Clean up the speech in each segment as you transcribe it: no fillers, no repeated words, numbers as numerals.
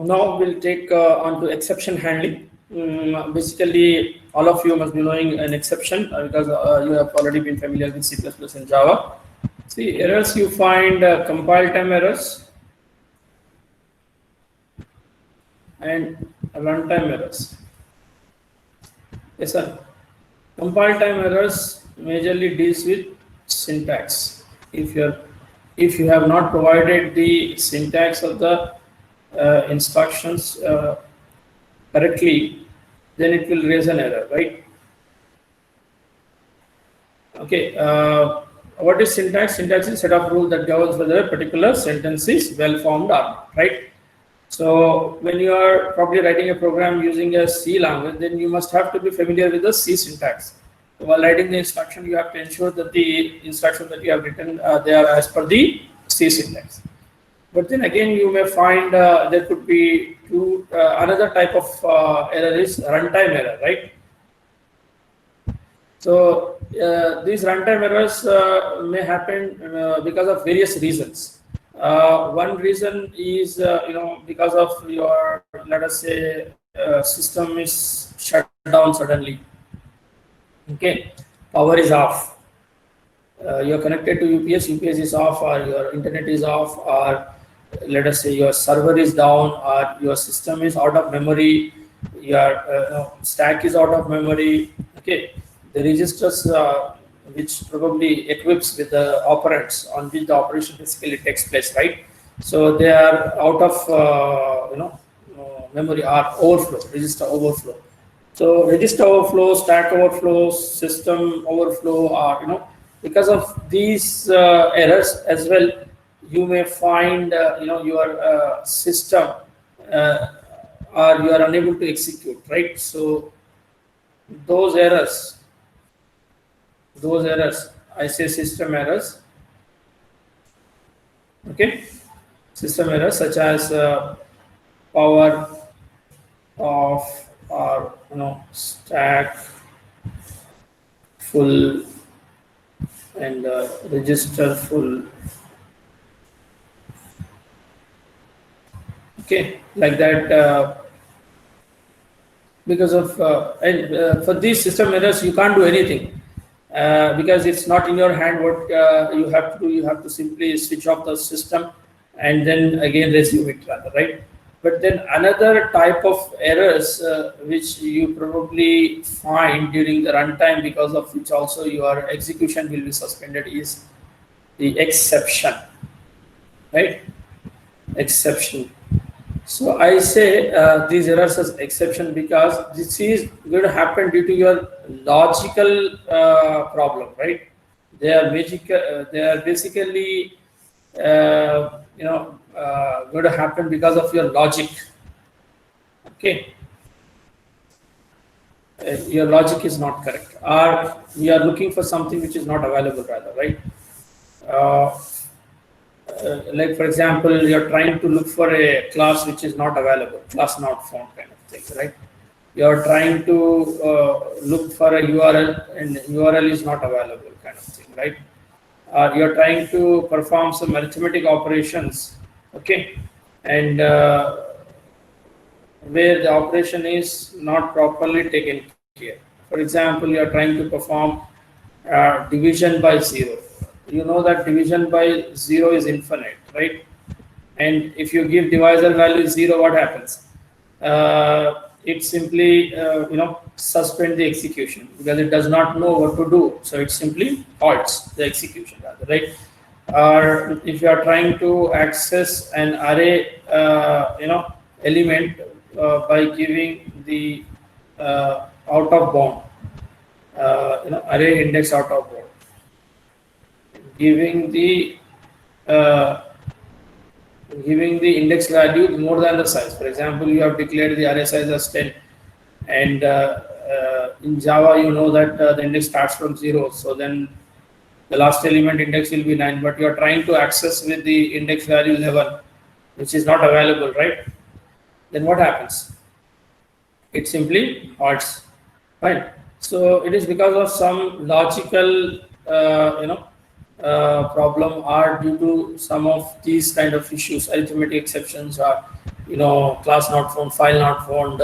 Now we'll take on to exception handling. Basically, all of you must be knowing an exception because you have already been familiar with C++ and Java. See, errors you find compile time errors and runtime errors. Yes, sir. Compile time errors majorly deals with syntax. If you have not provided the syntax of the instructions correctly, then it will raise an error, right? Okay. What is syntax? Syntax is a set of rules that governs whether a particular sentence is well formed or not, right? So when you are probably writing a program using a C language, then you must have to be familiar with the C syntax. So while writing the instruction, you have to ensure that the instructions that you have written, they are as per the C syntax. But then again, you may find there could be another type of error is runtime error, right? So these runtime errors may happen because of various reasons. One reason is because of your, let us say, system is shut down suddenly. Okay, power is off. You're connected to UPS is off, or your internet is off, or let us say your server is down, or your system is out of memory, your stack is out of memory. Okay, the registers which probably equips with the operands on which the operation basically takes place, right? So they are out of memory or overflow, register overflow. So register overflow, stack overflow, system overflow, or because of these errors as well, you may find your system or you are unable to execute, right? So those errors, I say system errors. Okay, system errors such as power off, or stack full and register full. Okay, like that. Because of for these system errors, you can't do anything because it's not in your hand. What you have to do, you have to simply switch off the system and then again resume it, rather, right? But then another type of errors which you probably find during the runtime, because of which also your execution will be suspended, is the exception, right? Exception. So I say these errors as exception because this is going to happen due to your logical problem, right? They are basically going to happen because of your logic. Okay, your logic is not correct, or we are looking for something which is not available, rather, right? Like for example, you're trying to look for a class which is not available, class not found, kind of thing, right? You're trying to look for a URL and URL is not available, kind of thing, right? You're trying to perform some arithmetic operations, okay, and where the operation is not properly taken care. For example, you're trying to perform division by 0. You know that division by 0 is infinite, right? And if you give divisor value 0, what happens? It simply suspend the execution because it does not know what to do. So it simply halts the execution, rather, right? Or if you are trying to access an array element by giving the out of bound array index out of bound, giving the index value more than the size. For example, you have declared the array size as 10, and in Java you know that the index starts from 0, so then the last element index will be 9, but you are trying to access with the index value 11, which is not available, right? Then what happens? It simply halts, right? So it is because of some logical problem, or due to some of these kind of issues, arithmetic exceptions, or class not found, file not found,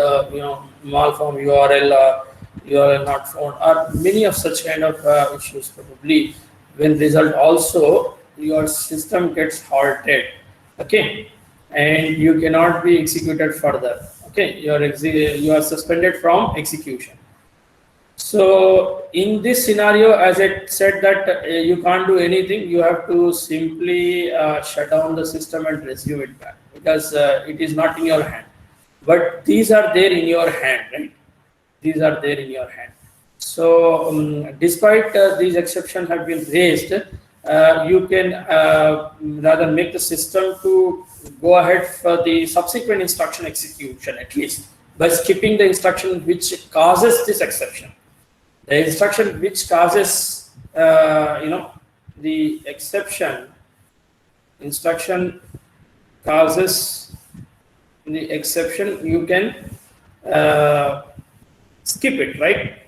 malform URL, URL not found, or many of such kind of issues probably. When result also your system gets halted, okay, and you cannot be executed further. Okay, you are suspended from execution. So in this scenario, as I said that you can't do anything, you have to simply shut down the system and resume it back, because it is not in your hand. But these are there in your hand, right? These are there in your hand. So despite these exceptions have been raised, you can rather make the system to go ahead for the subsequent instruction execution, at least by skipping the instruction which causes this exception. The instruction which causes the exception, instruction causes the exception, you can skip it, right?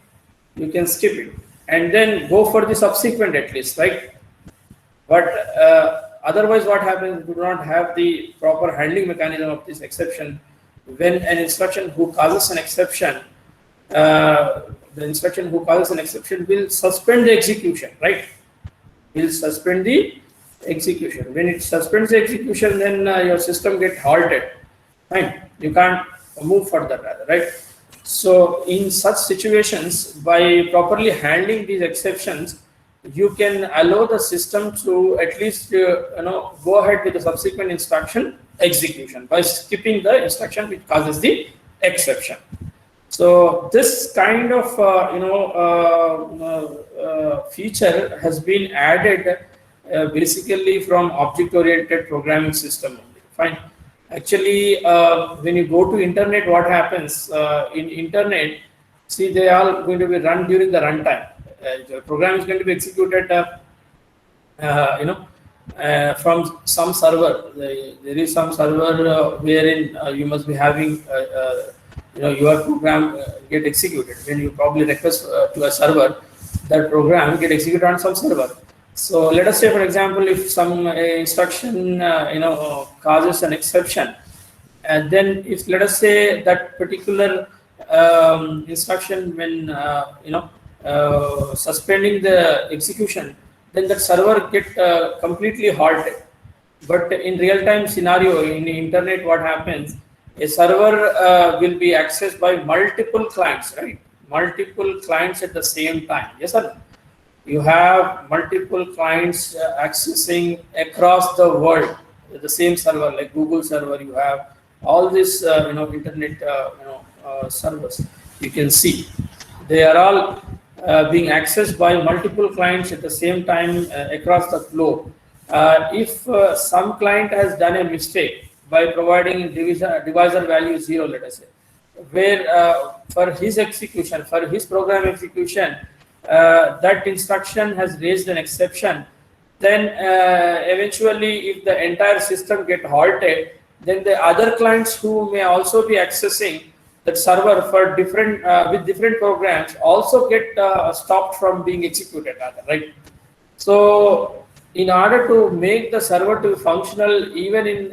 You can skip it and then go for the subsequent at least, right? But otherwise what happens, you do not have the proper handling mechanism of this exception. When an instruction who causes an exception, the instruction who causes an exception will suspend the execution, right? Will suspend the execution. When it suspends the execution, then your system gets halted. Fine, you can't move further, rather, right? So in such situations, by properly handling these exceptions, you can allow the system to at least go ahead with the subsequent instruction execution by skipping the instruction which causes the exception. So this kind of feature has been added basically from object-oriented programming system only. Fine. Actually, when you go to internet, what happens in internet? See, they are going to be run during the runtime. The program is going to be executed, from some server. There is some server wherein you must be having, your program get executed. When you probably request to a server, that program get executed on some server. So let us say, for example, if some instruction causes an exception, and then if let us say that particular instruction when suspending the execution, then that server get completely halted. But in real-time scenario in the internet, what happens? A server will be accessed by multiple clients, right? Multiple clients at the same time. Yes or no? You have multiple clients accessing across the world the same server, like Google server. You have all these internet servers. You can see they are all being accessed by multiple clients at the same time across the globe. If some client has done a mistake by providing divisor value 0, let us say, where for his execution, for his program execution, that instruction has raised an exception, then eventually if the entire system get halted, then the other clients who may also be accessing that server for different with different programs also get stopped from being executed, rather, right? So in order to make the server to be functional, even in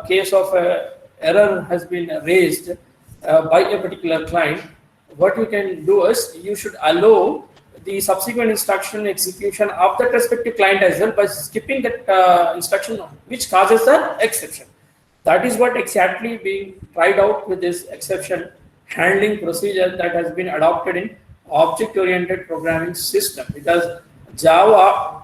case of error has been raised by a particular client, what you can do is you should allow the subsequent instruction execution of that respective client as well by skipping that instruction which causes the exception. That is what exactly being tried out with this exception handling procedure that has been adopted in object-oriented programming system, because Java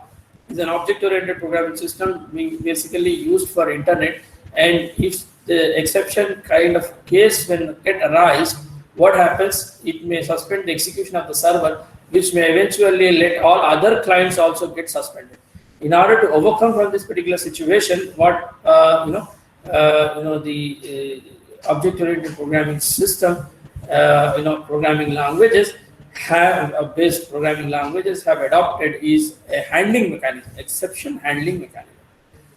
is an object-oriented programming system being basically used for internet, and if the exception kind of case when it arises, what happens? It may suspend the execution of the server, which may eventually let all other clients also get suspended. In order to overcome from this particular situation, what the object-oriented programming system, programming languages have based programming languages have adopted is a handling mechanism, exception handling mechanism.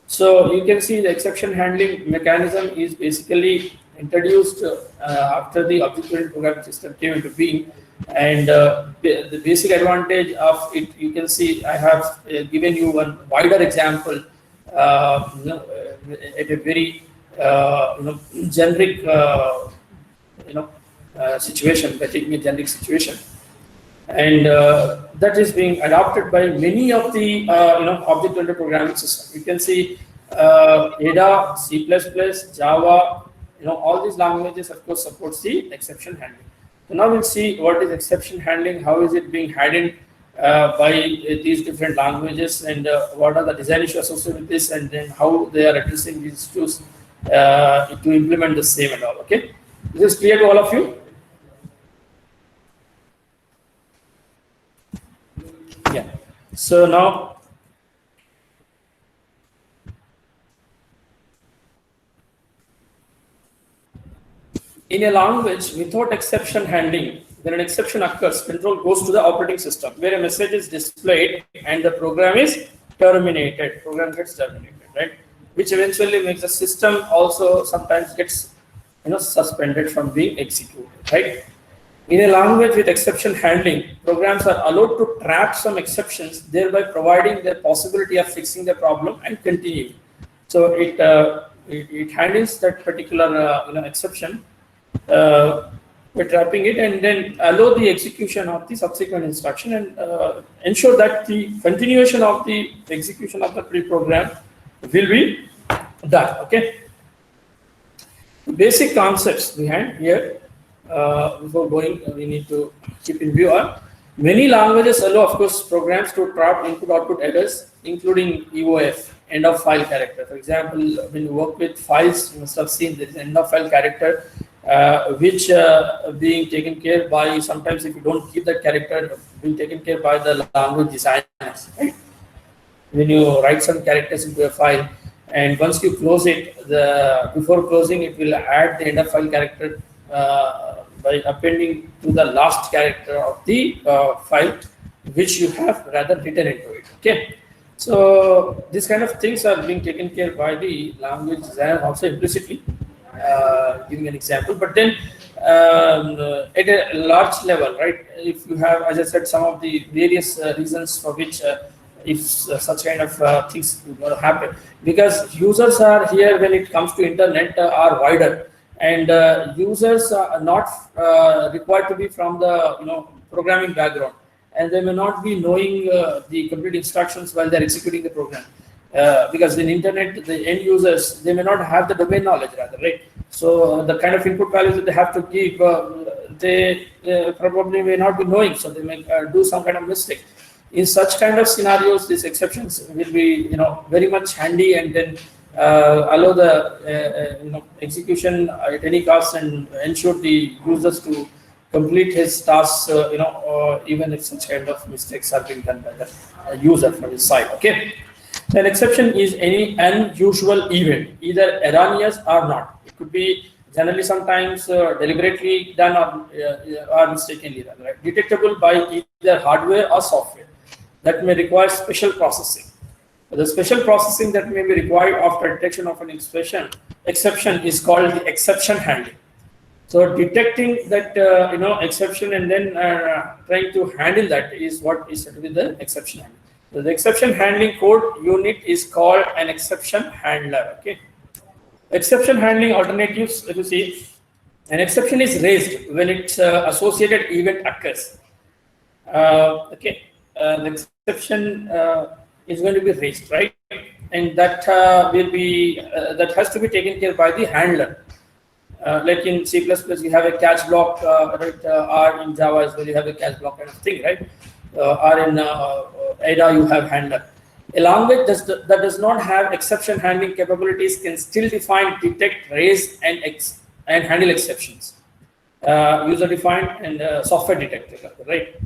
So you can see the exception handling mechanism is basically introduced after the object-oriented programming system came into being, and the basic advantage of it, you can see I have given you one wider example at a very generic situation, by taking a generic situation, and that is being adopted by many of the object-oriented programming systems. You can see Ada, C++, Java, all these languages of course supports the exception handling. So now we'll see what is exception handling, how is it being handled by these different languages, and what are the design issues associated with this, and then how they are addressing these issues to implement the same and all. Okay, is this clear to all of you? Yeah. So now in a language without exception handling, when an exception occurs, control goes to the operating system where a message is displayed and the program is terminated. Program gets terminated, right? Which eventually makes the system also sometimes gets suspended from being executed, right? In a language with exception handling, programs are allowed to trap some exceptions, thereby providing the possibility of fixing the problem and continuing. So it handles that particular exception by trapping it, and then allow the execution of the subsequent instruction, and ensure that the continuation of the execution of the pre-program will be done. Okay. Basic concepts behind here. Before going, we need to keep in view are many languages allow, of course, programs to trap input-output errors, including EOF, end of file character. For example, when you work with files, you must have seen there is end of file character, which being taken care by, sometimes if you don't keep that character, being taken care by the language designers. Right? When you write some characters into a file, and once you close it, before closing, it will add the end of file character by appending to the last character of the file, which you have rather written into it. Okay, so these kind of things are being taken care by the language designer also implicitly. Giving an example, but then at a large level, right? If you have, as I said, some of the various reasons for which if such kind of things going to happen, because users are here when it comes to internet are wider, and users are not required to be from the programming background, and they may not be knowing the complete instructions while they're executing the program. Because in internet, the end users, they may not have the domain knowledge rather, right? So the kind of input values that they have to give, they probably may not be knowing, so they may do some kind of mistake. In such kind of scenarios, these exceptions will be very much handy, and then allow the execution at any cost, and ensure the users to complete his tasks, even if such kind of mistakes are being done by the user from his side. Okay. An exception is any unusual event, either erroneous or not. It could be generally sometimes deliberately done or mistakenly done, right? Detectable by either hardware or software that may require special processing. The special processing that may be required after detection of an exception is called the exception handling. So detecting that exception and then trying to handle that is what is said with the exception handling. So the exception handling code unit is called an exception handler. Okay. Exception handling alternatives. If you see, an exception is raised when its associated event occurs. Okay. The exception is going to be raised, right? And that will be that has to be taken care by the handler. Like in C++, you have a catch block, right? Or in Java as well, you have a catch block kind of thing, right? Or in Ada, you have handler. A language that does not have exception handling capabilities can still define, detect, raise, and handle exceptions. User-defined and software detected, right?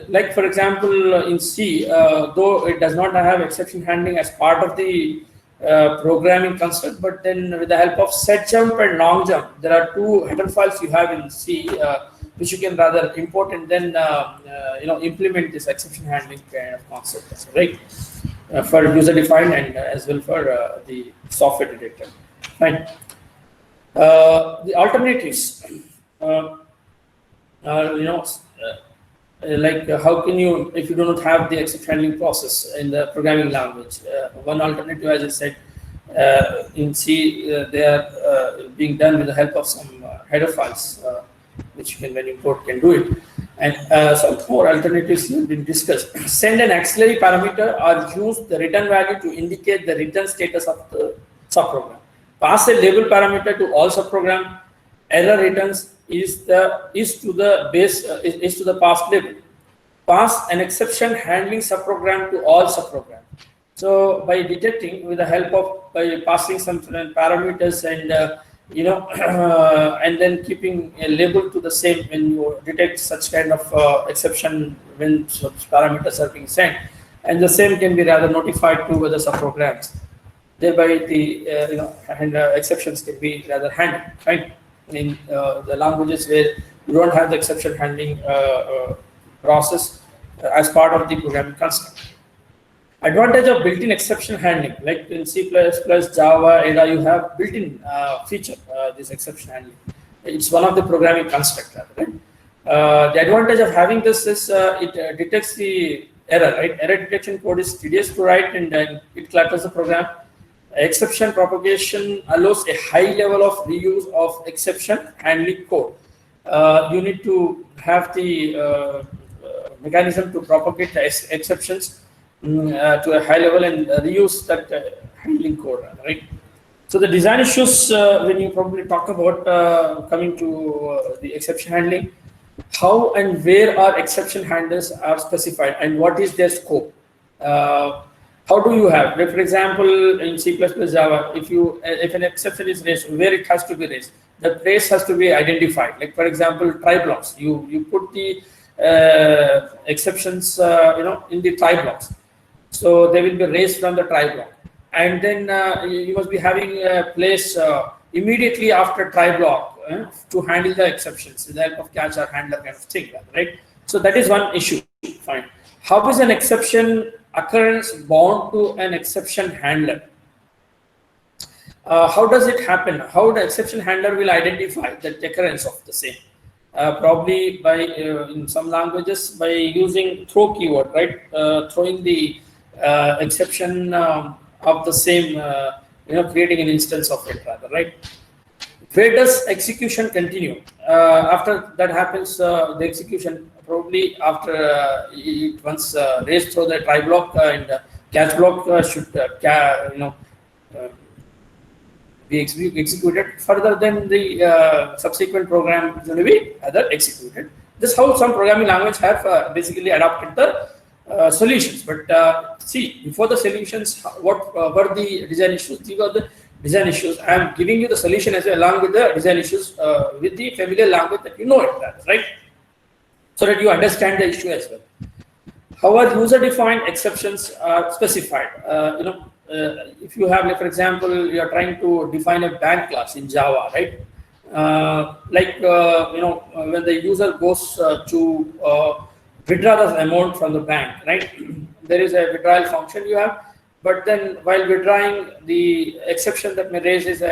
Like for example, in C, though it does not have exception handling as part of the programming construct, but then with the help of set jump and long jump, there are two header files you have in C, which you can rather import and then implement this exception handling kind of concept, right? For user defined and as well for the software detector. Fine. The alternatives, like how can you, if you do not have the exception handling process in the programming language, one alternative, as I said, In C, they are being done with the help of some header files, which you can, when import, can do it. And some more alternatives have been discussed. Send an auxiliary parameter or use the return value to indicate the return status of the subprogram. Pass a label parameter to all subprogram. Error returns is to the past label. Pass an exception handling subprogram to all subprogram. So by detecting with the help of by passing some parameters and and then keeping a label to the same when you detect such kind of exception when such parameters are being sent, and the same can be rather notified to other subprograms. Thereby the exceptions can be rather handled, right? In the languages where you don't have the exception handling process as part of the programming construct. Advantage of built-in exception handling, like in C++, Java, Ada, you have built-in feature, this exception handling. It's one of the programming construct, right? The advantage of having this is it detects the error, right? Error detection code is tedious to write and it clutters the program. Exception propagation allows a high level of reuse of exception handling code. You need to have the mechanism to propagate the exceptions to a high level and reuse that handling code, right? So the design issues, when you probably talk about coming to the exception handling, how and where are exception handlers are specified and what is their scope? How do you have, like for example, in C++, Java, if an exception is raised, where it has to be raised, the place has to be identified. Like for example, try blocks. You put the exceptions, in the try blocks. So they will be raised from the try block, and then you must be having a place immediately after try block to handle the exceptions with the help of catch or handler kind of thing, right? So that is one issue. Fine. How is an exception occurrence bound to an exception handler? How does it happen? How the exception handler will identify the occurrence of the same? Probably by in some languages by using throw keyword, right? Throwing the exception of the same, creating an instance of it rather, right? Where does execution continue? After that happens, the execution probably after it once raised through the try block and catch block should be executed. Further, then the subsequent program is going to be either executed. This is how some programming languages have basically adopted the solutions. But see, before the solutions, what were the design issues? These are the design issues. I am giving you the solution as well, along with the design issues with the familiar language that you know it, right? So that you understand the issue as well. How are user-defined exceptions are specified? If you have, like, for example, you are trying to define a bank class in Java, right? When the user goes to withdraw the amount from the bank, right? There is a withdrawal function you have, but then while withdrawing, the exception that may raise is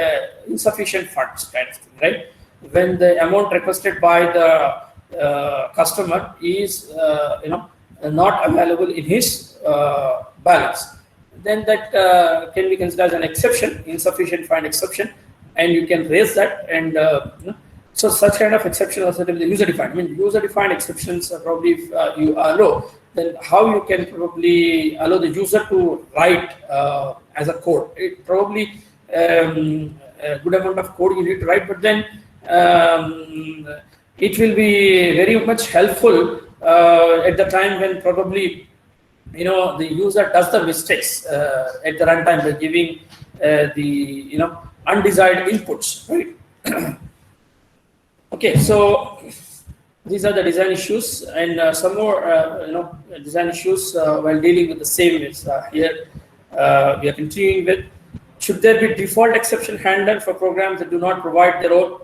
insufficient funds kind of thing, right? When the amount requested by the customer is, not available in his balance, then that can be considered as an exception, insufficient fund exception, and you can raise that. And so such kind of exceptions are certainly user-defined. I mean, user-defined exceptions are probably if you allow, then how you can probably allow the user to write as a code. It probably a good amount of code you need to write, but then it will be very much helpful at the time when probably the user does the mistakes at the runtime by giving the undesired inputs, right? Okay, so these are the design issues, and some more design issues while dealing with the same is here we are continuing with. Should there be default exception handler for programs that do not provide their own?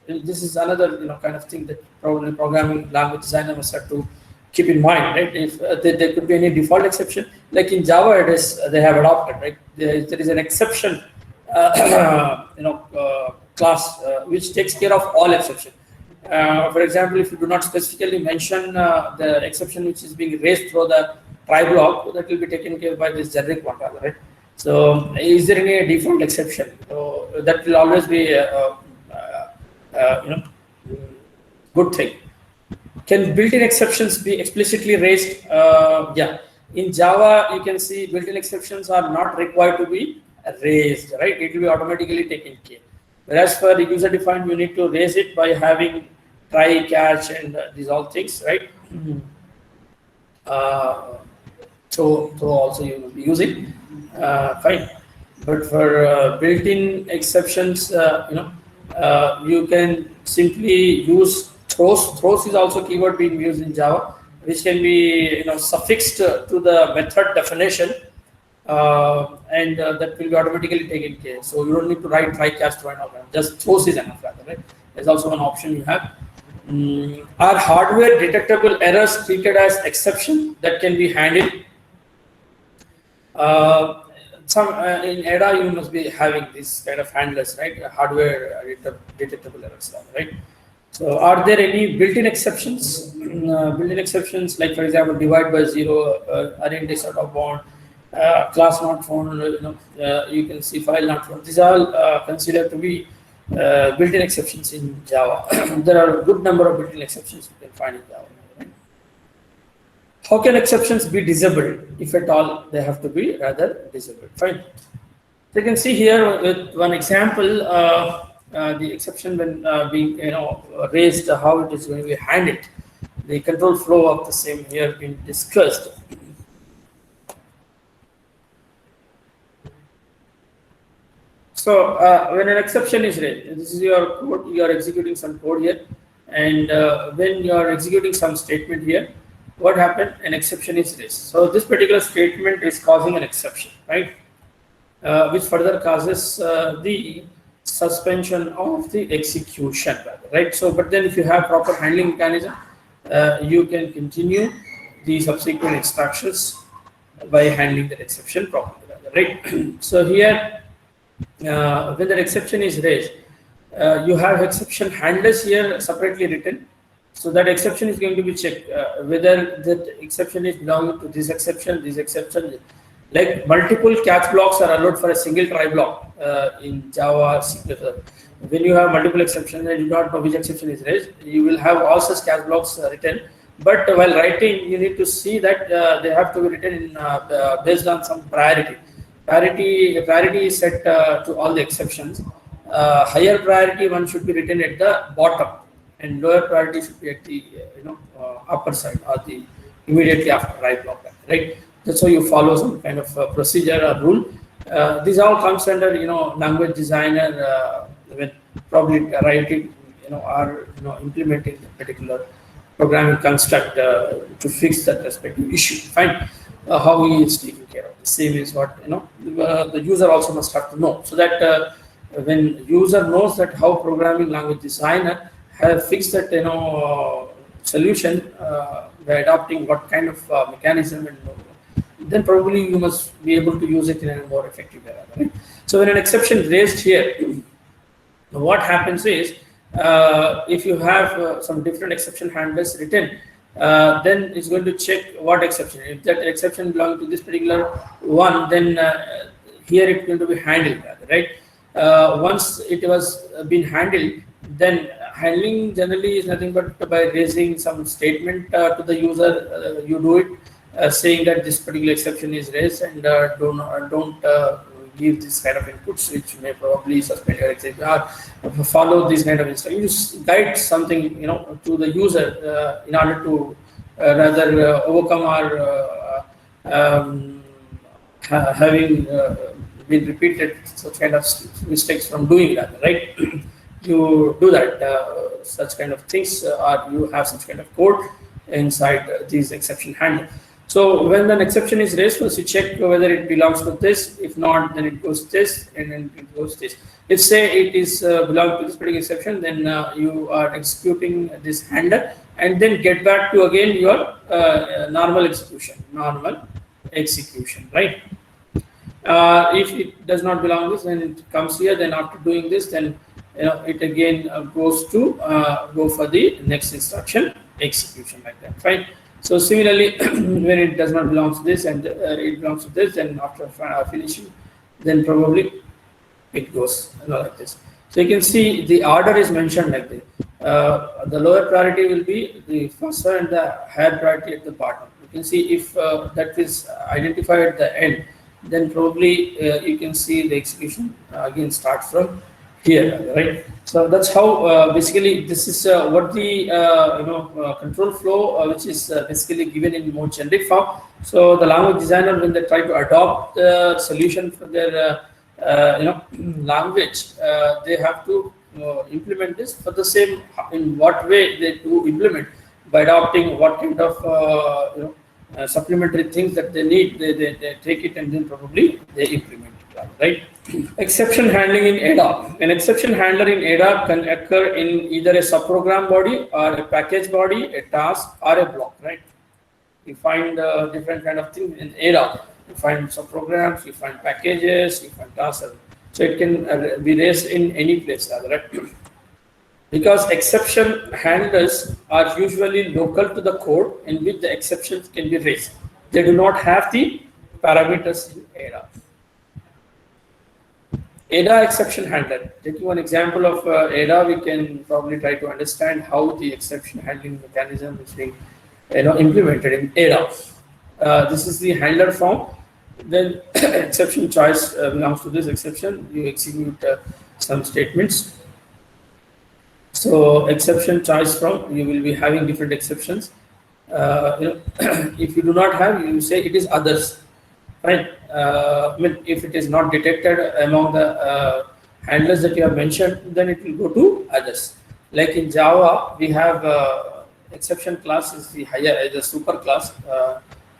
This is another kind of thing that probably programming language designer must have to keep in mind, right? If there could be any default exception, like in Java, it is they have adopted, right? There is an exception, class which takes care of all exception. For example, if you do not specifically mention the exception which is being raised through the try block, that will be taken care by this generic one, right? So is there any default exception? So that will always be good thing. Can built-in exceptions be explicitly raised? Yeah. In Java, you can see built-in exceptions are not required to be raised, right? It will be automatically taken care. Whereas for user-defined, you need to raise it by having try, catch, and these all things, right? So also you will be using fine. But for built-in exceptions, you can simply use throws. Throws is also keyword being used in Java, which can be suffixed to the method definition, and that will be automatically taken care. So you don't need to write try, catch, throw, and all that. Just throws is enough, rather, right? There's also an option you have. Are hardware detectable errors treated as exception that can be handled? In ADA, you must be having this kind of handlers, right? Hardware detectable errors, right? So, are there any built-in exceptions? Built-in exceptions, like for example, divide by zero, array index out of bound, class not found. You can see file not found. These are all considered to be built-in exceptions in Java. There are a good number of built-in exceptions you can find in Java. Right? How can exceptions be disabled? If at all, they have to be rather disabled. Fine. So you can see here with one example, the exception when being raised, how it is going to be handled. The control flow of the same here being discussed. So when an exception is raised, this is your code, you are executing some code here, and when you are executing some statement here, what happened? An exception is raised. So this particular statement is causing an exception, right? Which further causes the suspension of the execution, right? So, but then if you have proper handling mechanism, you can continue the subsequent instructions by handling that exception properly, right? So here, when that exception is raised, you have exception handlers here separately written. So that exception is going to be checked whether that exception is belonging to this exception. Like multiple catch blocks are allowed for a single try block in Java. When you have multiple exceptions and you do not know which exception is raised, you will have all such catch blocks written. But while writing, you need to see that they have to be written in, based on some priority. Priority is set to all the exceptions. Higher priority one should be written at the bottom, and lower priority should be at the upper side or the immediately after try block, right? That's how you follow some kind of procedure or rule. This all comes under language designer when probably writing or implementing the particular programming construct to fix that respective issue. Fine. How he is taking care of the same is what the user also must have to know, so that when user knows that how programming language designer have fixed that solution by adopting what kind of mechanism, and then probably you must be able to use it in a more effective way. Right? So when an exception is raised here, what happens is if you have some different exception handlers written, then it's going to check what exception. If that exception belongs to this particular one, then here it's going to be handled, right? Once it was been handled, then handling generally is nothing but by raising some statement to the user. You do it saying that this particular exception is raised, and don't give this kind of inputs, which may probably suspend your execution, or follow this kind of instructions. You guide something to the user in order to rather overcome or having been repeated such kind of mistakes from doing that, right? You do that such kind of things, or you have such kind of code inside these exception handlers. So when an exception is raised, first you check whether it belongs to this. If not, then it goes this, and then it goes this. If say it is belong to this particular exception, then you are executing this handler, and then get back to again your normal execution, right? If it does not belong to this, then it comes here. Then after doing this, then it again goes to go for the next instruction execution, like that, right? So similarly, when it does not belong to this and it belongs to this, then after finishing then probably it goes like this. So you can see the order is mentioned like this. The lower priority will be the first one and the higher priority at the bottom. You can see if that is identified at the end, then probably you can see the execution again starts from here, right? So that's how basically this is what the control flow, which is basically given in more generic form. So the language designer, when they try to adopt the solution for their language, they have to implement this for the same. In what way they do implement, by adopting what kind of supplementary things that they need, they take it and then probably they implement it, right? Exception handling in ADA. An exception handler in ADA can occur in either a subprogram body or a package body, a task or a block, right? You find different kind of things in ADA. You find subprograms, you find packages, you find tasks. So it can be raised in any place, right? Because exception handlers are usually local to the code in which the exceptions can be raised. They do not have the parameters in ADA. ADA exception handler. Taking one example of ADA, we can probably try to understand how the exception handling mechanism is being implemented in ADA. This is the handler form. Then exception choice belongs to this exception. You execute some statements. So exception choice from, you will be having different exceptions. If you do not have, you say it is others. Right? If it is not detected among the handlers that you have mentioned, then it will go to others. Like in Java, we have exception class is the higher, the super class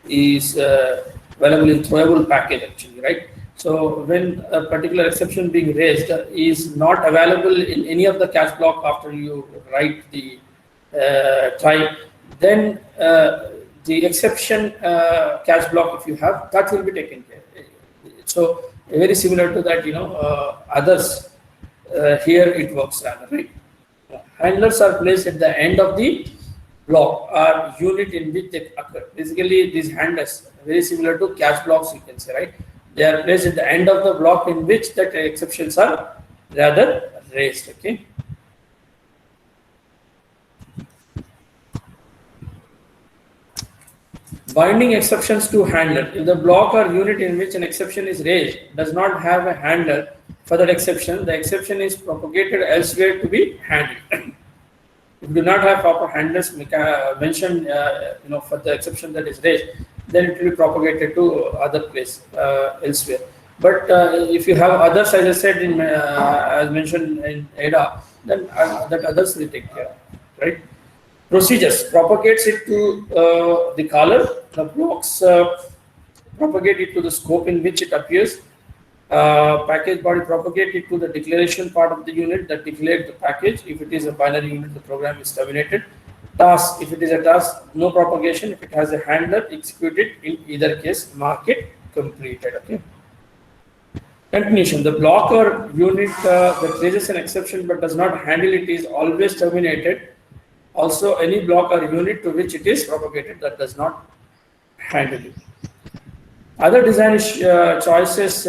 is available in throwable package actually, right? So when a particular exception being raised is not available in any of the catch block after you write the try, then the exception catch block, if you have, that will be taken care. So very similar to that, others, here it works rather, right? Handlers are placed at the end of the block or unit in which they occur. Basically, these handlers, very similar to catch blocks, you can say, right? They are placed at the end of the block in which that exceptions are rather raised, okay? Binding exceptions to handler. If the block or unit in which an exception is raised does not have a handler for that exception, the exception is propagated elsewhere to be handled. If you do not have proper handlers mentioned, for the exception that is raised, then it will be propagated to other place elsewhere. But if you have others, as I said, as mentioned in ADA, then that others will take care of, right? Procedures: propagates it to the caller. The blocks propagate it to the scope in which it appears. Package body propagate it to the declaration part of the unit that declared the package. If it is a binary unit, the program is terminated. Task: if it is a task, no propagation. If it has a handler, execute it. In either case, mark it completed. Okay. Continuation: the block or unit that raises an exception but does not handle it is always terminated. Also, any block or unit to which it is propagated that does not handle it. Other design choices,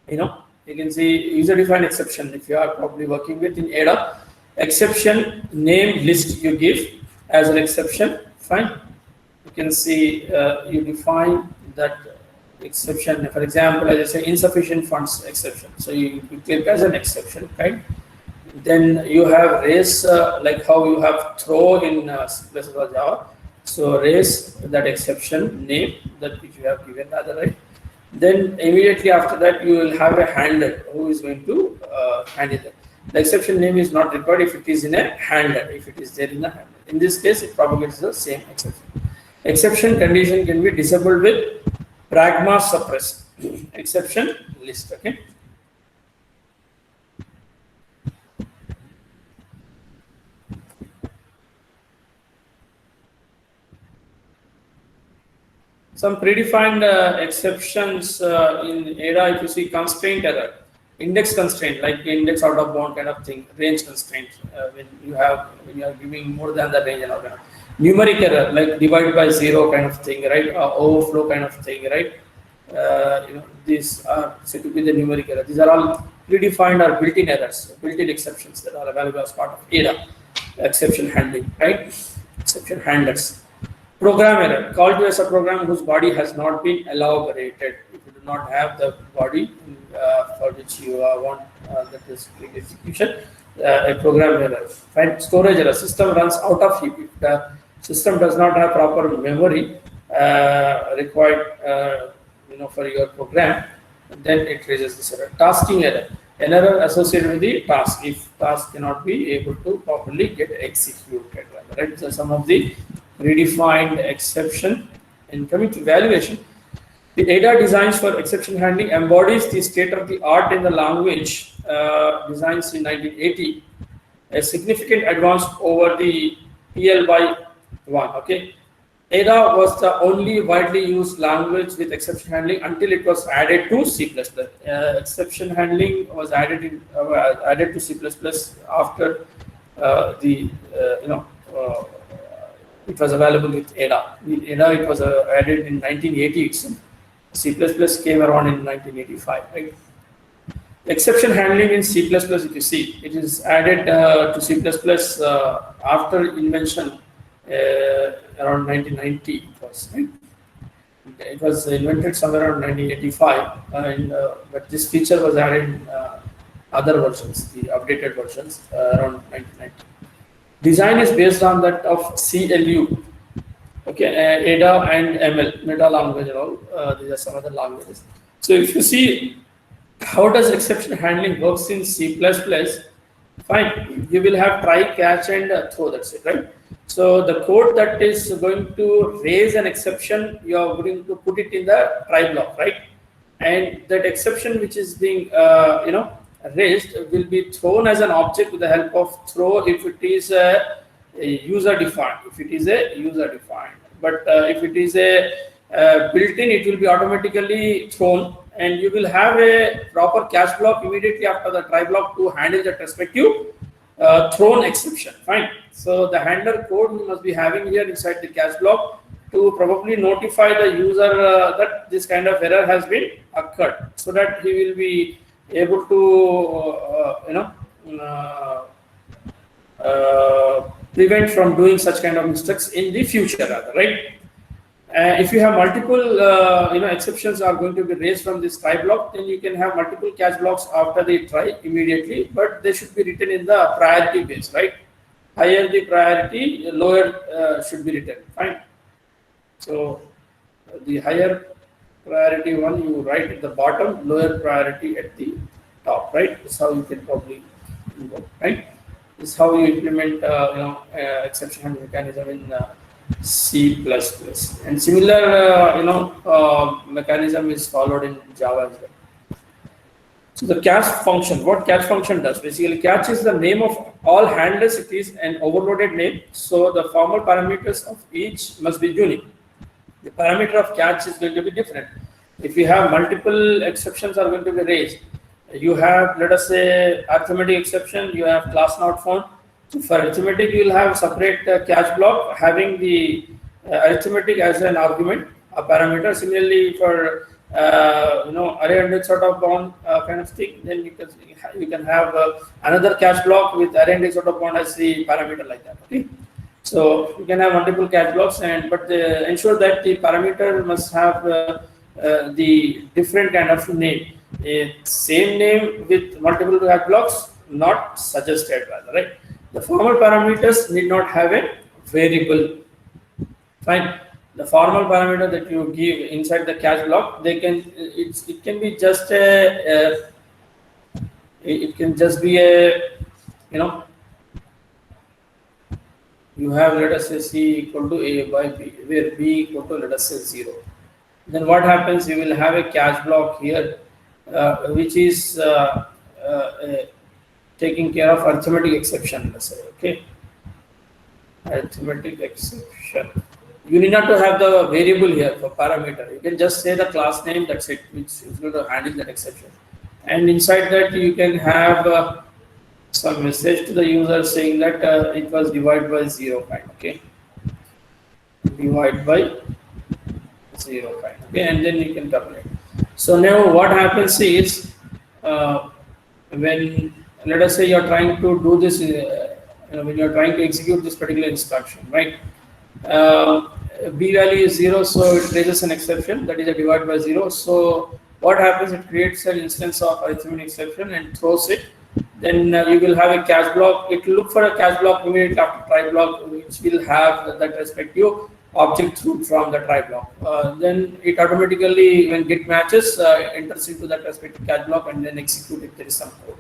you can see user-defined exception. If you are probably working with in ADA, exception name list you give as an exception. Fine. You can see you define that exception. For example, as I say, insufficient funds exception. So you click as an exception, right? Then you have raise, like how you have throw in places of Java. So raise that exception name that which you have given rather, right? Then immediately after that you will have a handler who is going to handle it. The exception name is not required if it is in a handler, if it is there in a handler. In this case, it propagates the same exception. Exception condition can be disabled with pragma suppress exception list. Okay. Some predefined exceptions in ADA, if you see constraint error, index constraint, like index out of bound kind of thing, range constraint, when you are giving more than the range and all numeric error, like divide by zero kind of thing, right? Overflow kind of thing, right? these are said to be the numeric error. These are all predefined or built-in errors, built-in exceptions that are available as part of ADA, exception handling, right? Exception handlers. Program error, call to a subprogram whose body has not been elaborated. If you do not have the body for which you want that is quick execution, a program error. Fine. Storage error, system runs out of heap. If the system does not have proper memory required for your program, then it raises this error. Tasking error, an error associated with the task if task cannot be able to properly get executed. Right. So some of the redefined exception. And coming to evaluation, the ADA designs for exception handling embodies the state of the art in the language designs in 1980, a significant advance over the PL by 1. Okay, ADA was the only widely used language with exception handling until it was added to C++. Exception handling was added to C++ after it was available with ADA. With ADA, it was added in 1980 itself. C++ came around in 1985. Right? Exception handling in C++, if you see, it is added to C++ after invention around 1990. It was, right? It was invented somewhere around 1985, but this feature was added in other versions, the updated versions, around 1990. Design is based on that of CLU, okay, ADA and ML, meta language and all. These are some other languages. So if you see how does exception handling works in C++, fine, you will have try, catch, and throw. That's it, right? So the code that is going to raise an exception, you are going to put it in the try block, right? And that exception which is being raised will be thrown as an object with the help of throw if it is a user defined. If it is a user defined, but if it is a built-in, it will be automatically thrown, and you will have a proper catch block immediately after the try block to handle that respective thrown exception. Fine. So the handler code you must be having here inside the catch block to probably notify the user that this kind of error has been occurred, so that he will be able to prevent from doing such kind of mistakes in the future, rather, right? If you have multiple exceptions are going to be raised from this try block, then you can have multiple catch blocks after the try immediately, but they should be written in the priority base, right? Higher the priority, lower should be written. Fine. So the higher priority one you write at the bottom, lower priority at the top, right? That's how you can probably go, right? This is how you implement exception handling mechanism in C++, and similar mechanism is followed in Java as well. So the catch function, what catch function does, basically catch is the name of all handlers. It is an overloaded name, so the formal parameters of each must be unique. The parameter of catch is going to be different. If you have multiple exceptions are going to be raised, you have, let us say, arithmetic exception, you have class not found. So for arithmetic, you will have separate catch block having the arithmetic as an argument, a parameter. Similarly, for array index sort of bound kind of thing, then you can have another catch block with array index sort of bound as the parameter, like that. Okay. So you can have multiple catch blocks, but ensure that the parameter must have the different kind of name. Same name with multiple catch blocks, not suggested, rather, right? The formal parameters need not have a variable. Fine. The formal parameter that you give inside the catch block, it can be just you have, let us say, C equal to A by B, where B equal to, let us say, 0. Then what happens? You will have a catch block here, which is taking care of arithmetic exception, let's say, okay? Arithmetic exception. You need not to have the variable here for parameter. You can just say the class name, that's it, which is going to handle that exception. And inside that, you can have some message to the user saying that it was divided by 0 kind, okay? Divide by 0 kind, okay? And then you can calculate. So now what happens is when, let us say, you're trying to do this, when you're trying to execute this particular instruction, right? B value is 0, so it raises an exception, that is a divide by 0. So what happens, it creates an instance of arithmetic exception and throws it. Then you will have a catch block. It will look for a catch block immediately after try block, which will have that respective object root from the try block. Then it automatically, when get matches, enters into that respective catch block and then execute if there is some code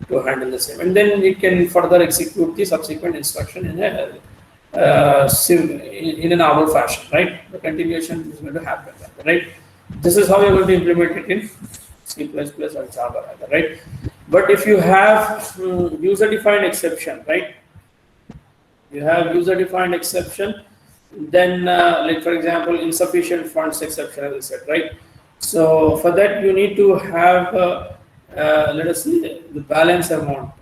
to handle the same. And then it can further execute the subsequent instruction in a normal fashion, right? The continuation is going to happen, right? This is how you're going to implement it in C++ or Java, right? But if you have user-defined exception, right? You have user-defined exception, then like for example, insufficient funds exception, as I said, right? So for that, you need to have, let us see, the balance amount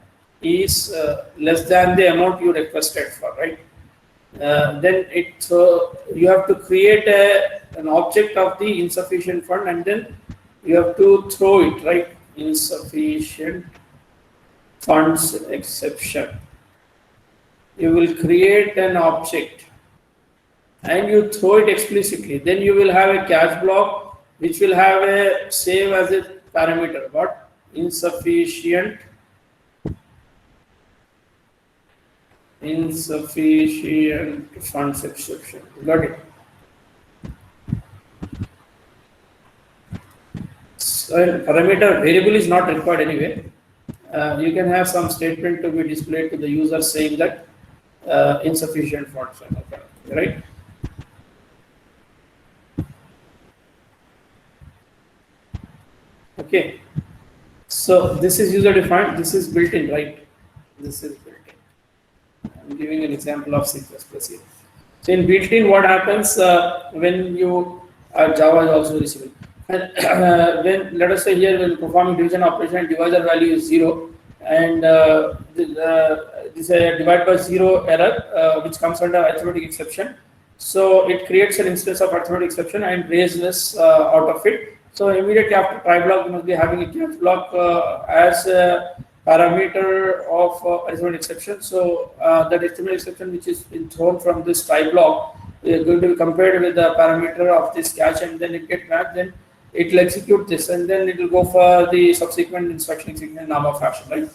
is less than the amount you requested for, right? Then you have to create an object of the insufficient fund, and then you have to throw it, right? Insufficient funds exception. You will create an object and you throw it explicitly. Then you will have a catch block which will have a save as a parameter, but insufficient funds exception. Got it? So parameter variable is not required anyway. You can have some statement to be displayed to the user saying that insufficient funds, right? Okay. So this is user defined. This is built in, right? This is built in. I'm giving an example of C++ here. So in built-in, what happens when you Java is also receiving. And when, let us say here, when performing division operation and divisor value is 0, and this is a divide by 0 error, which comes under arithmetic exception. So it creates an instance of arithmetic exception and raises out of it. So immediately after try block, you must be having a catch block as a parameter of arithmetic exception. So that arithmetic exception which is been thrown from this try block is going to be compared with the parameter of this catch, and then it gets mapped. Then it will execute this, and then it will go for the subsequent instruction execution in normal fashion, right?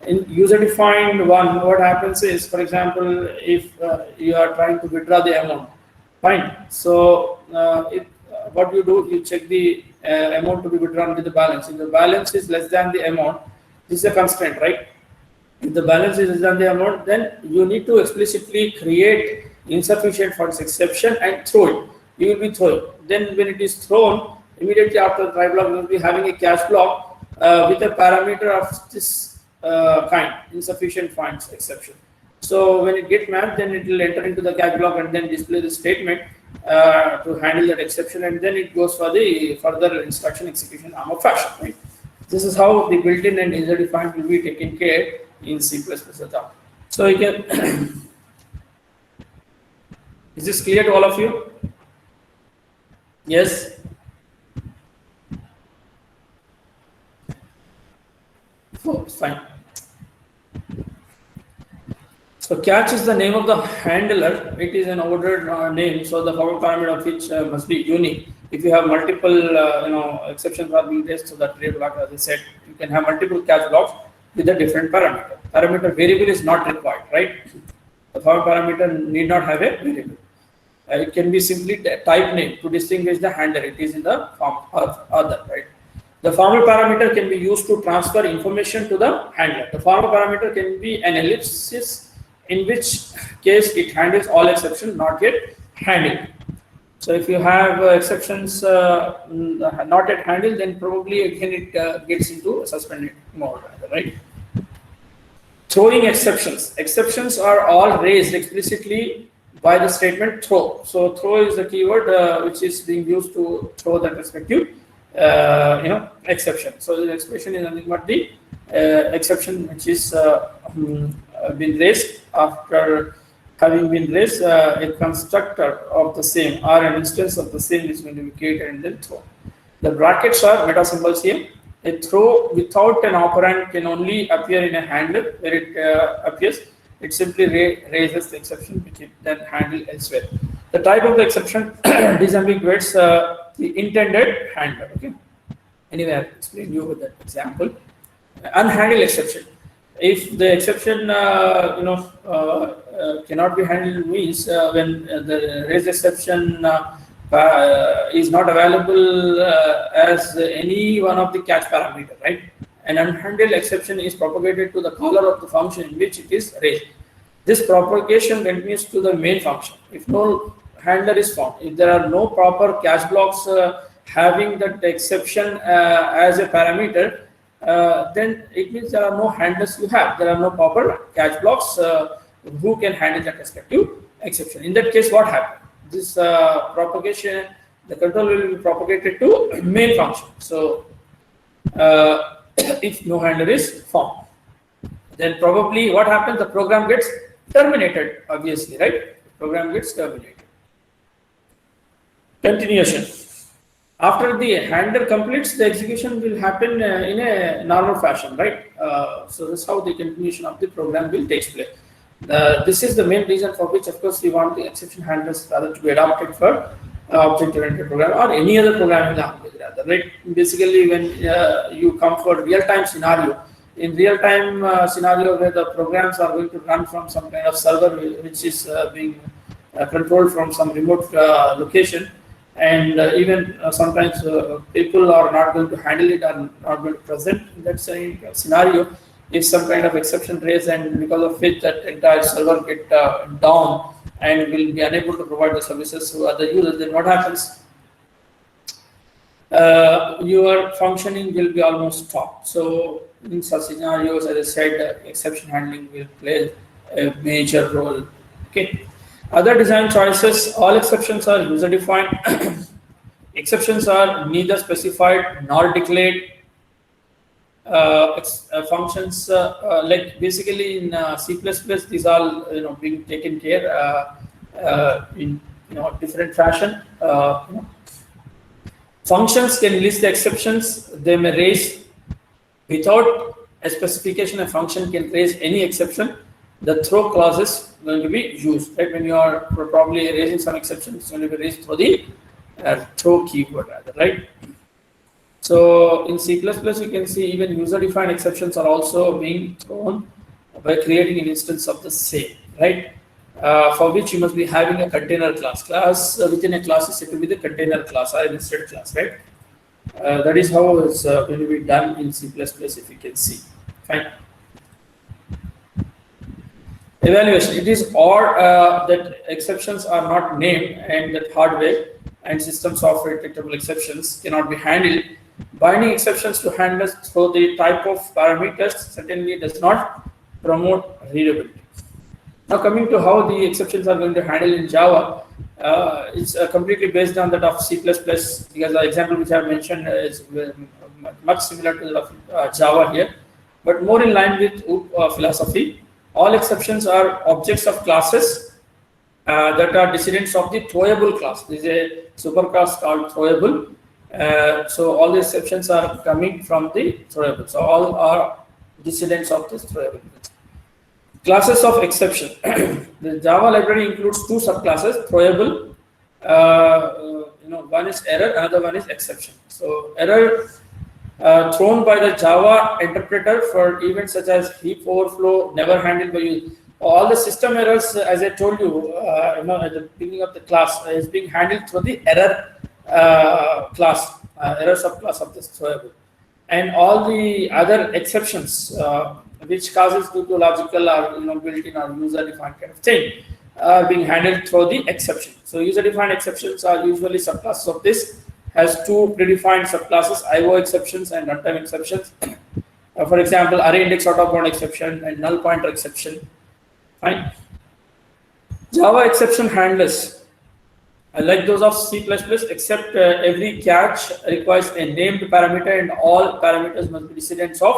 In user-defined one, what happens is, for example, if you are trying to withdraw the amount, fine. So what you do, you check the amount to be withdrawn with the balance. If the balance is less than the amount, this is a constraint, right? If the balance is less than the amount, then you need to explicitly create insufficient funds exception and throw it. You will be throwing. Then when it is thrown, immediately after the try block, you will be having a catch block with a parameter of this kind, insufficient funds exception. So when it gets mapped, then it will enter into the catch block and then display the statement to handle that exception, and then it goes for the further instruction execution arm of fashion, right? This is how the built-in and user-defined will be taken care in C++. So you can. Is this clear to all of you? Yes. Oh, fine. So catch is the name of the handler. It is an ordered name, so the formal parameter of which must be unique. If you have multiple, exceptions are being raised to that trade block, as I said, you can have multiple catch blocks with a different parameter. Parameter variable is not required, right? The formal parameter need not have a variable. It can be simply type name to distinguish the handler. It is in the form of other, right? The formal parameter can be used to transfer information to the handler. The formal parameter can be an ellipsis, in which case it handles all exceptions not yet handled. So if you have exceptions not yet handled, then probably again it gets into a suspended mode, right? Throwing exceptions. Exceptions are all raised explicitly by the statement throw. So throw is the keyword which is being used to throw that respective exception. So the expression is nothing but the exception which is been raised. After having been raised, a constructor of the same or an instance of the same is going to be created and then thrown. The brackets are meta symbols here. A throw without an operand can only appear in a handler where it appears. It simply raises the exception which it then handle elsewhere. The type of the exception disambiguates the intended handler. Okay. Anyway, I'll explain you with that example. Unhandled exception. If the exception cannot be handled means when the raised exception is not available as any one of the catch parameter, right? An unhandled exception is propagated to the caller of the function in which it is raised. This propagation continues to the main function. If no handler is found, if there are no proper catch blocks having that exception as a parameter, then it means there are no handlers you have. There are no proper catch blocks who can handle that respective exception. In that case, what happens? This propagation, the control will be propagated to main function. So, if no handler is found, then probably what happens? The program gets terminated, obviously, right? The program gets terminated. Continuation. After the handler completes, the execution will happen in a normal fashion, right? So this is how the continuation of the program will take place. This is the main reason for which, of course, we want the exception handlers rather to be adopted for object-oriented program or any other programming language rather, right? Basically, when you come for real-time scenario, in real-time scenario where the programs are going to run from some kind of server which is being controlled from some remote location, and even sometimes people are not going to handle it or not going to present in that scenario. If some kind of exception raised and because of which that entire server get down and will be unable to provide the services to other users, then what happens? Your functioning will be almost stopped. So in such scenarios, as I said, exception handling will play a major role. Okay. Other design choices, all exceptions are user defined. Exceptions are neither specified nor declared. Functions like basically in C++, these all being taken care in different fashion. Functions can list the exceptions they may raise. Without a specification, a function can raise any exception. The throw clause is going to be used, right? When you are probably raising some exception, it's going to be raised through the throw keyword rather, right? So in C++, you can see even user-defined exceptions are also being thrown by creating an instance of the same, right? For which you must be having a container class. Class within a class is said to be the container class or nested class, right? That is how it's going to be done in C++, if you can see. Fine. Evaluation. It is odd that exceptions are not named and that hardware and system software detectable exceptions cannot be handled. Binding exceptions to handlers through the type of parameters certainly does not promote readability. Now coming to how the exceptions are going to handle in Java, it's completely based on that of C++ because the example which I have mentioned is much similar to that of Java here, but more in line with OOP philosophy. All exceptions are objects of classes that are descendants of the throwable class. There is a superclass called throwable. So all the exceptions are coming from the throwable. So all are descendants of this throwable. Classes of exception. The Java library includes two subclasses: throwable. One is error, another one is exception. So error thrown by the Java interpreter for events such as heap overflow, never handled by you. All the system errors, as I told you, at the beginning of the class, is being handled through the error class, error subclass of this throwable, and all the other exceptions, which causes due to logical or built-in or user-defined kind of thing, are being handled through the exception. So user-defined exceptions are usually subclasses of this. Has two predefined subclasses: IO exceptions and runtime exceptions. For example, array index out-of-bound exception and null pointer exception. Fine. Java exception handlers, like those of C++, except every catch requires a named parameter and all parameters must be descendants of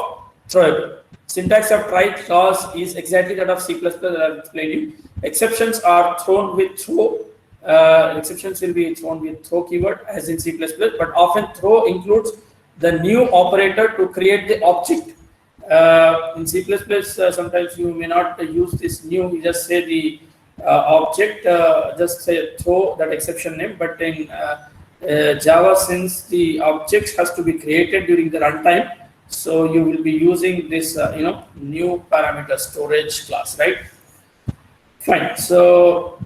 throwable. Syntax of try clause is exactly that of C++ that I have explained you. Exceptions are thrown with throw Exceptions will be thrown with throw keyword as in C++, but often throw includes the new operator to create the object. In C++, sometimes you may not use this new, you just say the object, just say throw that exception name, but in Java, since the object has to be created during the runtime, so you will be using this new parameter storage class, right? Fine. So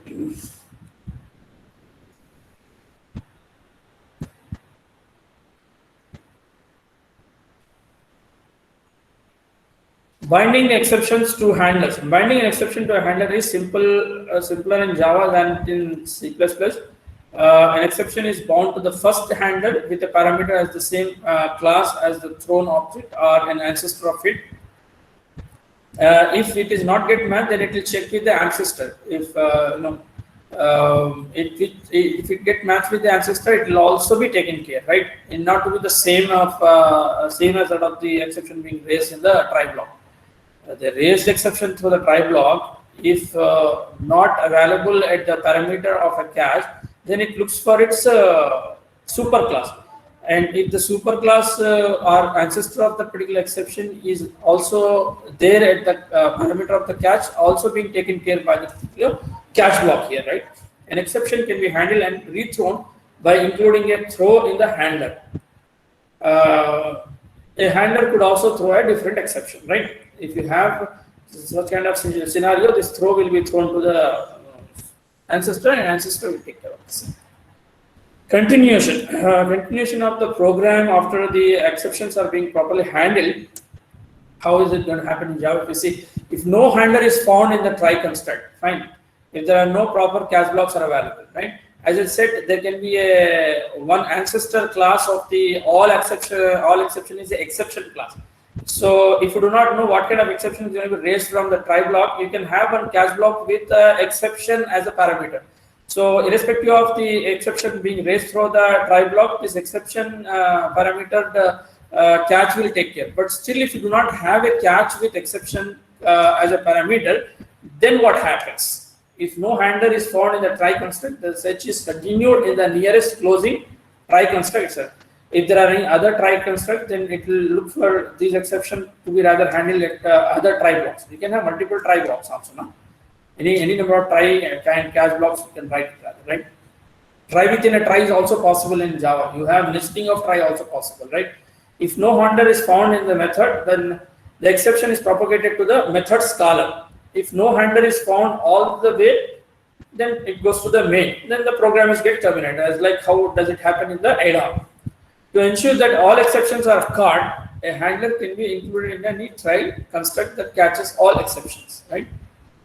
binding exceptions to handlers. Binding an exception to a handler is simpler in Java than in C++. An exception is bound to the first handler with a parameter as the same class as the thrown object or an ancestor of it. If it is not get matched, then it will check with the ancestor. If if it get matched with the ancestor, it will also be taken care, right? And not to be the same as that of the exception being raised in the try block. The raised exception through the try block, if not available at the parameter of a cache, then it looks for its superclass. And if the superclass or ancestor of the particular exception is also there at the parameter of the cache, also being taken care by the particular cache block here, right? An exception can be handled and rethrown by including a throw in the handler. A handler could also throw a different exception, right? If you have such kind of scenario, this throw will be thrown to the ancestor, and ancestor will take care of this. Continuation. Continuation of the program after the exceptions are being properly handled. How is it going to happen in Java? If you see, if no handler is found in the try construct, fine. If there are no proper cache blocks are available, right? As I said, there can be a one ancestor class of the all exception is the exception class. So if you do not know what kind of exception is going to be raised from the try block, you can have one cache block with exception as a parameter. So irrespective of the exception being raised through the try block, this exception parameter, the catch will take care. But still, if you do not have a catch with exception as a parameter, then what happens? If no handler is found in the try construct, the search is continued in the nearest closing try construct itself. If there are any other try construct, then it will look for these exceptions to be rather handled at other try blocks. You can have multiple try blocks also, no? Any number of try and cache blocks you can write it rather, right? Try within a try is also possible in Java. You have listing of try also possible, right? If no handler is found in the method, then the exception is propagated to the method scalar. If no handler is found all the way, then it goes to the main. Then the program is get terminated. As like how does it happen in the ADA? To ensure that all exceptions are caught, a handler can be included in any try construct that catches all exceptions, right?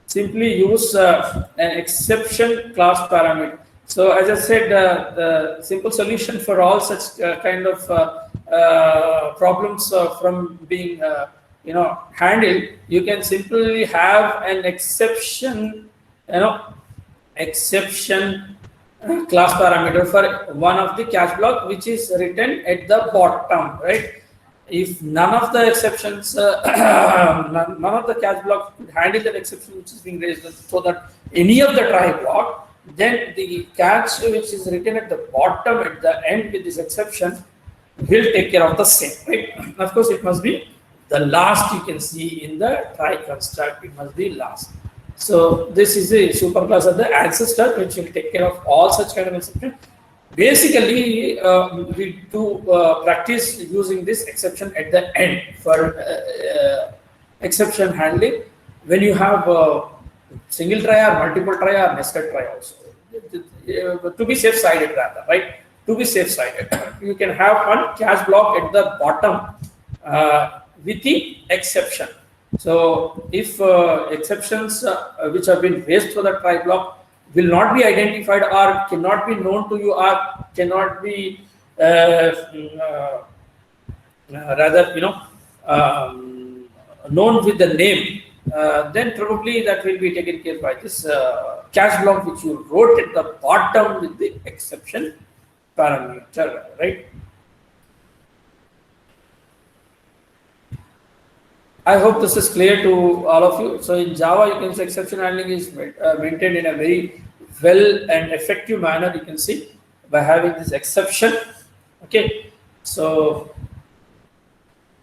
Simply use an exception class parameter. So as I said, the simple solution for all such kind of problems from being handled, you can simply have an exception, exception class parameter for one of the cache block, which is written at the bottom, right? If none of the exceptions, none of the cache blocks could handle that exception which is being raised, so that any of the try block, then the cache which is written at the bottom at the end with this exception will take care of the same, right? Of course, it must be the last you can see in the try construct. It must be last. So this is the superclass of the ancestor, which will take care of all such kind of exception. Basically, we do practice using this exception at the end for exception handling when you have single try or multiple try or nested try also. To be safe sided rather, right? To be safe sided, you can have one cache block at the bottom with the exception. So if exceptions which have been raised through the try block will not be identified or cannot be known to you or cannot be known with the name, then probably that will be taken care by this cache block which you wrote at the bottom with the exception parameter, right? I hope this is clear to all of you. So in Java, you can say exception handling is maintained in a very well and effective manner, you can see, by having this exception. Okay, so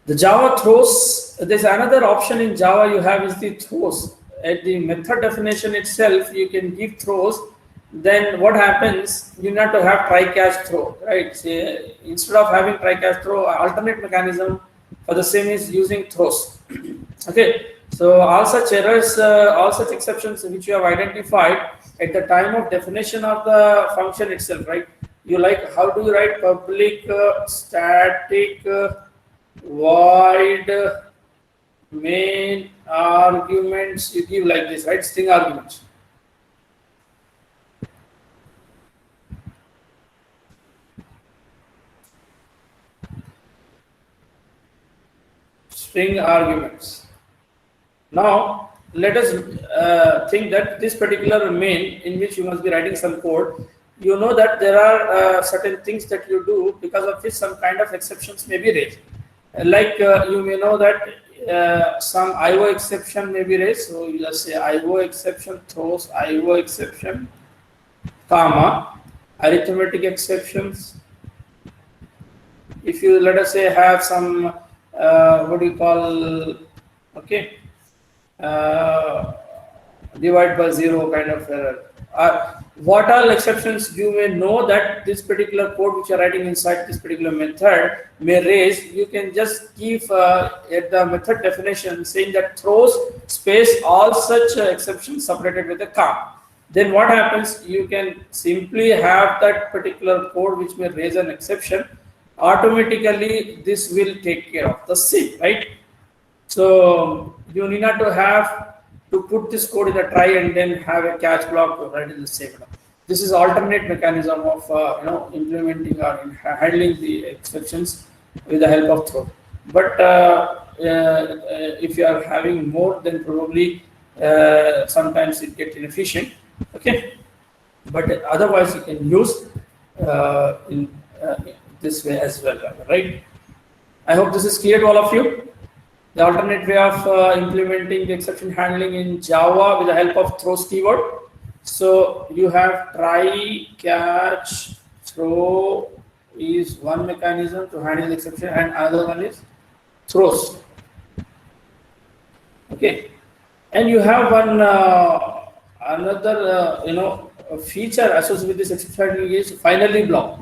the Java throws, there's another option in Java you have is the throws. At the method definition itself, you can give throws. Then what happens, you need to have try-catch throw, right? Say, instead of having try-catch throw, alternate mechanism for the same is using throws. Okay, so all such errors, all such exceptions which you have identified at the time of definition of the function itself, right? You like, how do you write public static void main arguments? You give like this, right? String arguments. String arguments. Now let us think that this particular main in which you must be writing some code, you know that there are certain things that you do because of which some kind of exceptions may be raised. Like you may know that some IO exception may be raised. So you just say IO exception throws IO exception, comma, arithmetic exceptions. If you, let us say, have some what do you call, okay, divide by zero kind of error. What all exceptions you may know that this particular code which you are writing inside this particular method may raise, you can just give at the method definition saying that throws space all such exceptions separated with a comma. Then what happens, you can simply have that particular code which may raise an exception. Automatically this will take care of the same, right? So you need not to have to put this code in a try and then have a catch block to write in the same. This is alternate mechanism of implementing or handling the exceptions with the help of throw. But if you are having more, then probably sometimes it gets inefficient. Okay, but otherwise you can use in this way as well, right? I hope this is clear to all of you. The alternate way of implementing the exception handling in Java with the help of throws keyword. So you have try, catch, throw is one mechanism to handle the exception, and another one is throws. Okay, and you have one another feature associated with this exception handling is finally block.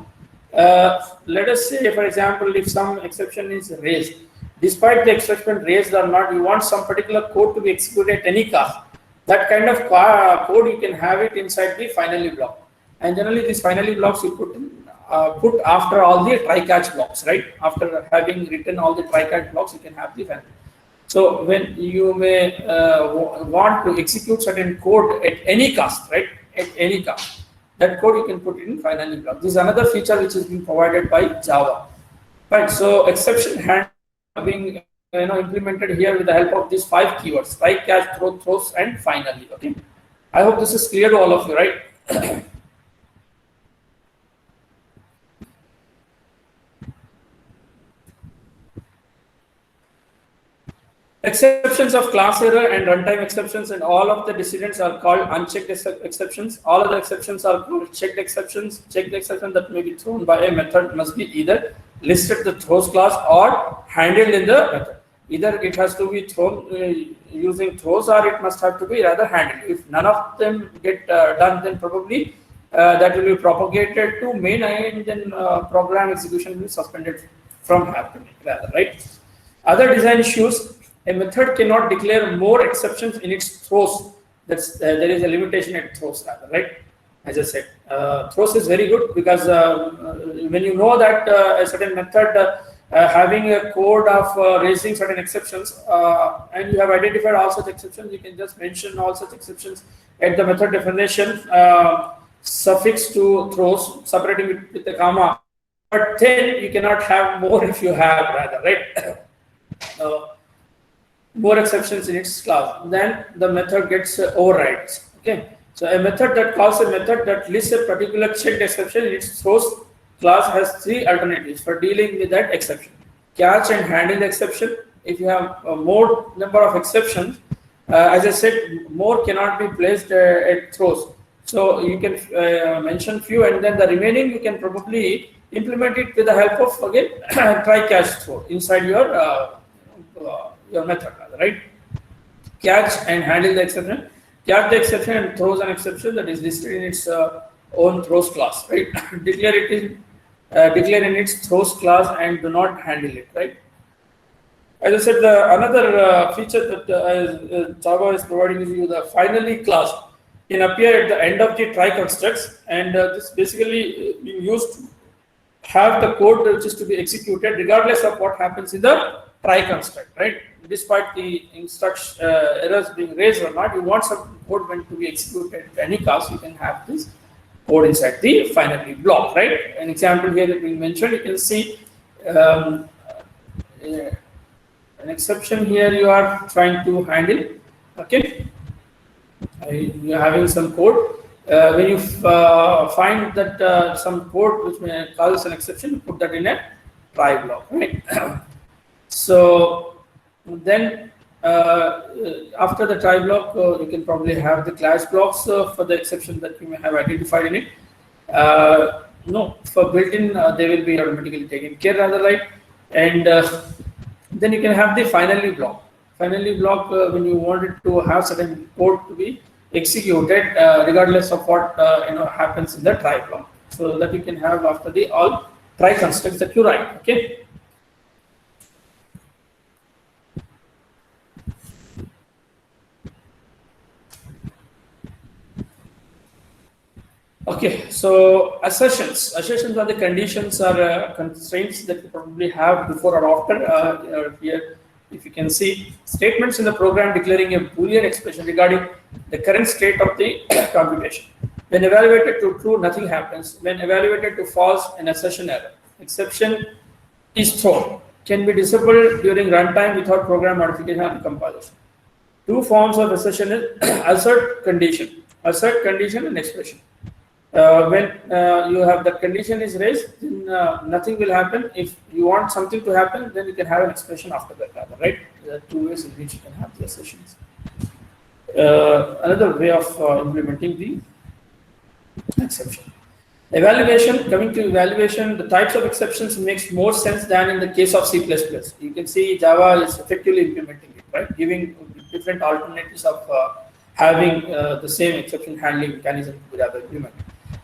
Let us say, for example, if some exception is raised, despite the exception raised or not, you want some particular code to be executed at any cost. That kind of code you can have it inside the finally block. And generally, these finally blocks you put after all the try-catch blocks, right? After having written all the try-catch blocks, you can have the finally. So when you may want to execute certain code at any cost, right? At any cost, that code you can put in finally block. This is another feature which is being provided by Java, right? So exception handling being implemented here with the help of these 5 keywords: try, catch, throw, throws, and finally. Okay, I hope this is clear to all of you, right? Exceptions of class error and runtime exceptions, and all of the decisions are called unchecked exceptions. All of the exceptions are called checked exceptions. Checked exception that may be thrown by a method must be either listed the throws class or handled in the method. Either it has to be thrown using throws, or it must have to be rather handled. If none of them get done, then probably that will be propagated to main, and then program execution will be suspended from happening, rather, right? Other design issues: a method cannot declare more exceptions in its throws. There is a limitation at throws, rather, right? As I said, throws is very good because when you know that a certain method having a code of raising certain exceptions, and you have identified all such exceptions, you can just mention all such exceptions at the method definition, suffix to throws, separating it with a comma. But then you cannot have more if you have, rather, right? More exceptions in its class, then the method gets overrides. Okay, so a method that calls a method that lists a particular checked exception in its throws class has 3 alternatives for dealing with that exception: catch and handle the exception. If you have more number of exceptions, as I said, more cannot be placed at throws. So you can mention few, and then the remaining you can probably implement it with the help of, again, try catch throw inside your method, right? Catch and handle the exception, catch the exception and throws an exception that is listed in its own throws class, right? Declare in its throws class and do not handle it, right? As I said, another feature that Java is providing is you the finally class can appear at the end of the try constructs, and this basically being used to have the code which is to be executed regardless of what happens in the try construct, right? Despite the instruction errors being raised or not, you want some code when to be executed at any cost, you can have this code inside the finally block, right? An example here that we mentioned, you can see an exception here you are trying to handle, okay? You're having some code. When you find that some code which may cause an exception, put that in a try block, right? So then after the try block, you can probably have the class blocks for the exception that you may have identified in it. No, for built-in, they will be automatically taken care of, right? And then you can have the finally block. Finally block when you wanted to have certain code to be executed regardless of what happens in the try block, so that you can have after the all try constructs that you write, okay? Okay, so assertions are the conditions or constraints that you probably have before or after. Here, if you can see, statements in the program declaring a Boolean expression regarding the current state of the computation. When evaluated to true, nothing happens. When evaluated to false, an assertion error. Exception is thrown. Can be disabled during runtime without program modification and compilation. Two forms of assertion is assert condition and expression. When you have the condition is raised, then nothing will happen. If you want something to happen, then you can have an expression after that, right? There are two ways in which you can have the assertions. Another way of implementing the exception. Evaluation, coming to evaluation, the types of exceptions makes more sense than in the case of C++. You can see Java is effectively implementing it, right? Giving different alternatives of having the same exception handling mechanism to Java implement.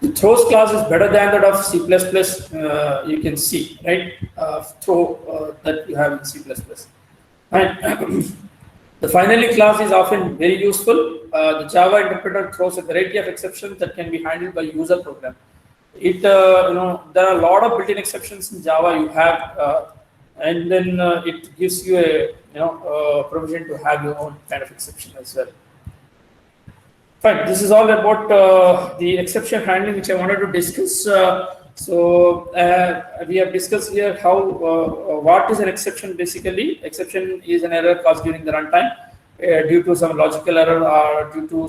The throws class is better than that of C++, you can see, right? Throw that you have in C++. And the finally class is often very useful. The Java interpreter throws a variety of exceptions that can be handled by user program. It, there are a lot of built-in exceptions in Java you have, and then it gives you a provision to have your own kind of exception as well. Fine, this is all about the exception handling which I wanted to discuss. We have discussed here how what is an exception basically. Exception is an error caused during the runtime due to some logical error or due to